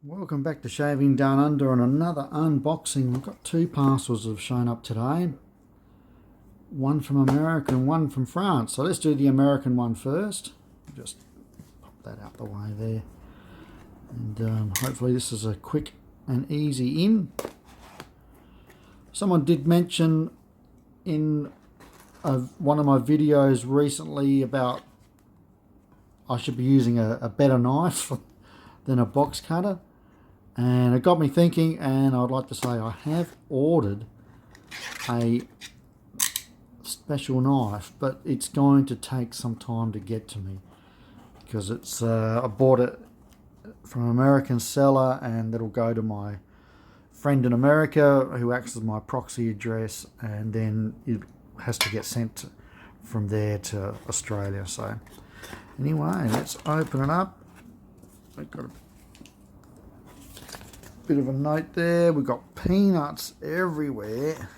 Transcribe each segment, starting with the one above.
Welcome back to Shaving Down Under on another unboxing. We've got two parcels that have shown up today. One from America and one from France. So let's do the American one first. Just pop that out the way there. And hopefully this is a quick and easy in. Someone did mention in one of my videos recently about I should be using a better knife than a box cutter. And it got me thinking, and I'd like to say I have ordered a special knife, but it's going to take some time to get to me because it's I bought it from an American seller, and it'll go to my friend in America who acts as my proxy address, and then it has to get sent from there to Australia. So anyway, let's open it up. I've got a bit of a note there. We've got peanuts everywhere.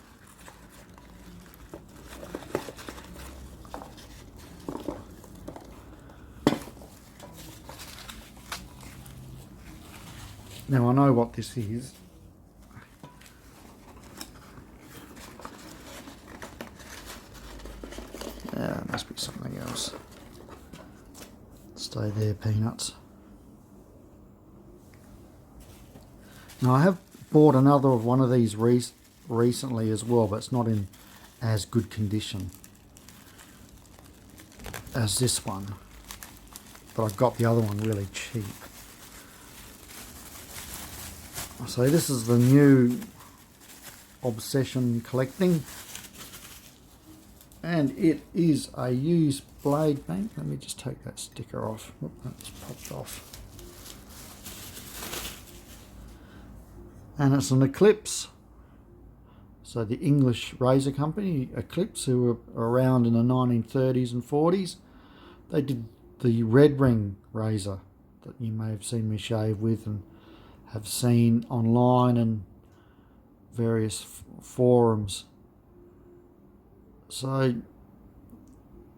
Now I know what this is. Yeah, it must be something else. Stay there, peanuts. Now I have bought another of one of these recently as well, but it's not in as good condition as this one. But I got the other one really cheap. So this is the new obsession collecting, and it is a used blade bank. Let me just take that sticker off. Oop, that's popped off. And it's an Eclipse. So the English razor company, Eclipse, who were around in the 1930s and 40s, they did the red ring razor that you may have seen me shave with and have seen online and various forums. So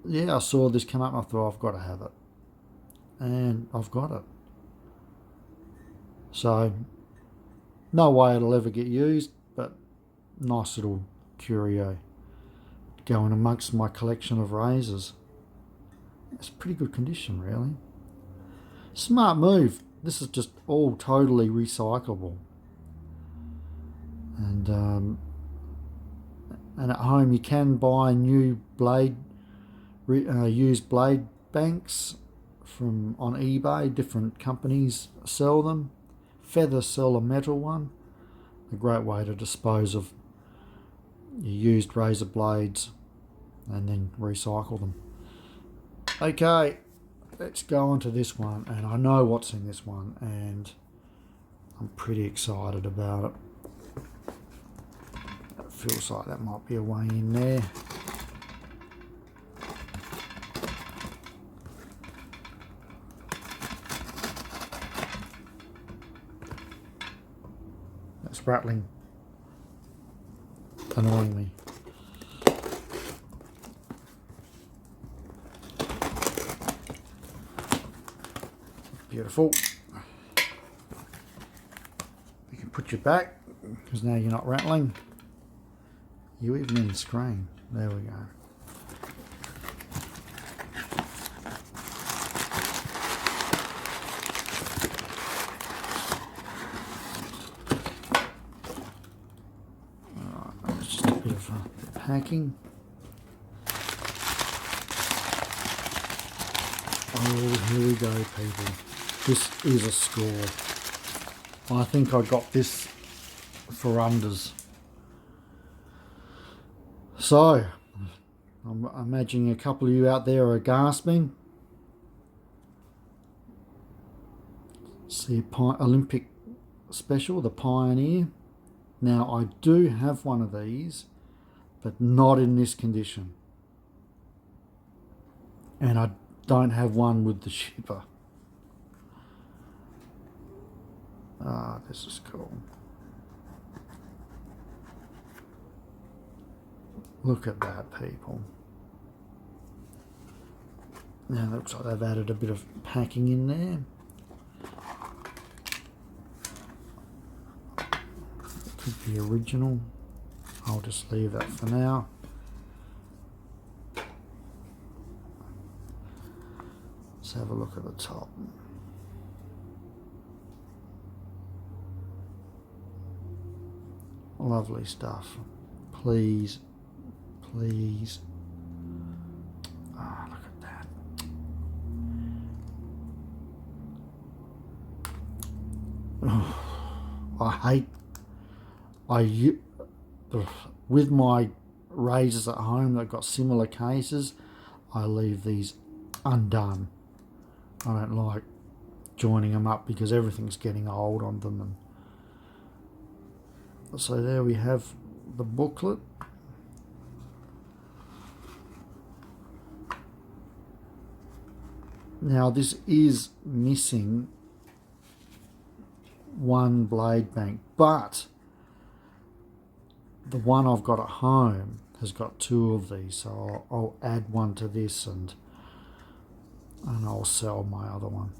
yeah, I saw this come up and I thought I've got to have it, and I've got it. So no way it'll ever get used, but nice little curio going amongst my collection of razors. It's pretty good condition, really. Smart move. This is just all totally recyclable. And at home you can buy new used blade banks from on eBay. Different companies sell them. Feather sell a metal one. A great way to dispose of your used razor blades and then recycle them. Okay, let's go on to this one, and I know what's in this one, and I'm pretty excited about it. It feels like that might be a way in there. That's rattling, annoying me. Beautiful. You can put your back, because now you're not rattling. You even in the screen. There we go. Alright, that's just a bit of packing. Oh, here we go, people. This is a score. I think I got this for unders. So, I'm imagining a couple of you out there are gasping. See, Olympic Special, the Pioneer. Now, I do have one of these, but not in this condition. And I don't have one with the shipper. Ah, this is cool. Look at that, people. Now it looks like they've added a bit of packing in there. Could be original. I'll just leave that for now. Let's have a look at the top. Lovely stuff. Please, please. Ah, look at that. With my razors at home that got similar cases, I leave these undone. I don't like joining them up because everything's getting old on them. And so there we have the booklet. Now this is missing one blade bank, but the one I've got at home has got two of these, so I'll add one to this and I'll sell my other one.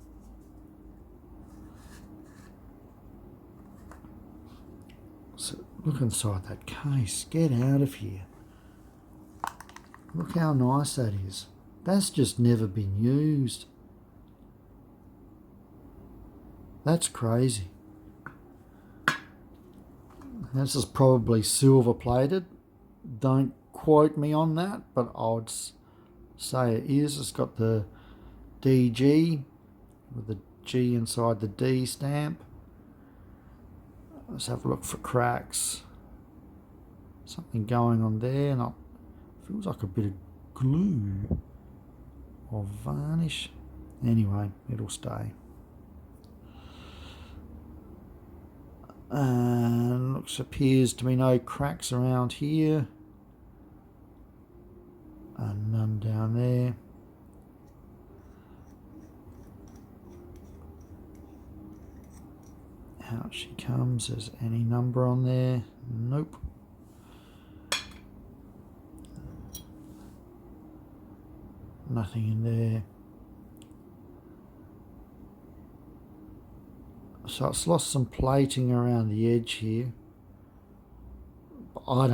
So look inside that case. Get out of here. Look how nice that is. That's just never been used. That's crazy. This is probably silver plated. Don't quote me on that, but I would say it is. It's got the DG with the G inside the D stamp. Let's have a look for cracks. Something going on there. Not feels like a bit of glue or varnish. Anyway, it'll stay. And appears to be no cracks around here. And none down there. Out she comes. Is any number on there? Nope. Nothing in there. So it's lost some plating around the edge here. But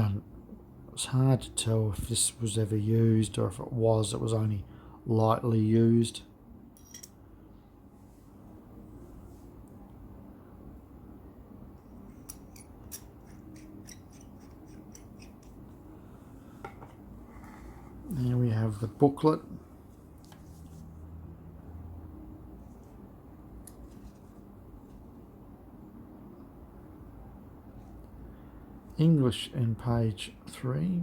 it's hard to tell if this was ever used, or if it was only lightly used. There we have the booklet. English in page 3.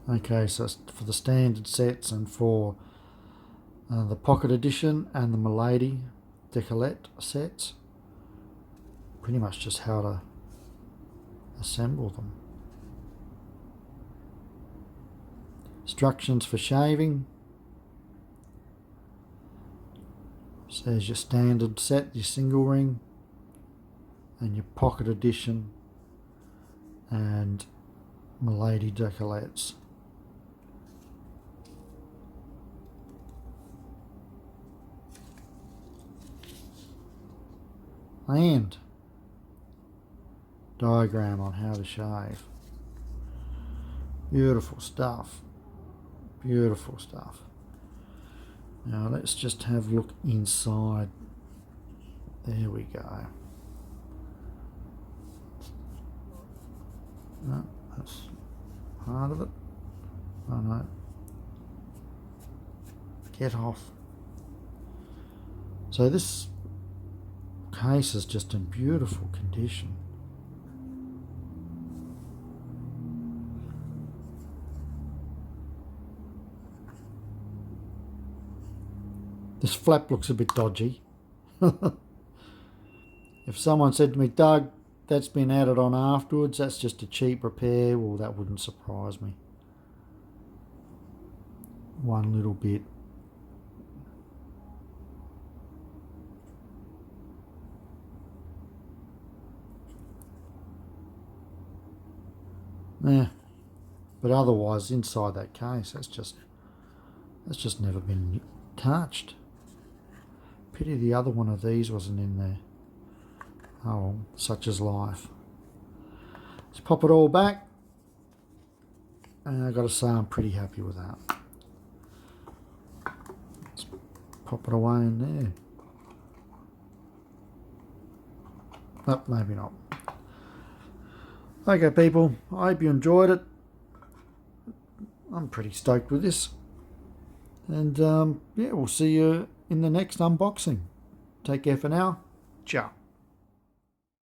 Okay, so it's for the standard sets and for the pocket edition and the Milady Decollete sets. Pretty much just how to assemble them. Instructions for shaving. So there's your standard set, your single ring, and your pocket edition and Milady Decollettes. And diagram on how to shave. Beautiful stuff. Beautiful stuff. Now let's just have a look inside. There we go. No, that's part of it. Oh no. Get off. So this case is just in beautiful condition. This flap looks a bit dodgy. If someone said to me, Doug, that's been added on afterwards, that's just a cheap repair, well, that wouldn't surprise me. One little bit. Yeah, but otherwise inside that case, that's just That's just never been touched. Pity the other one of these wasn't in there. Oh well, such is life. Let's pop it all back. And I've got to say I'm pretty happy with that. Let's pop it away in there. Nope, maybe not. Okay people, I hope you enjoyed it. I'm pretty stoked with this. And yeah, we'll see you in the next unboxing. Take care for now. Ciao.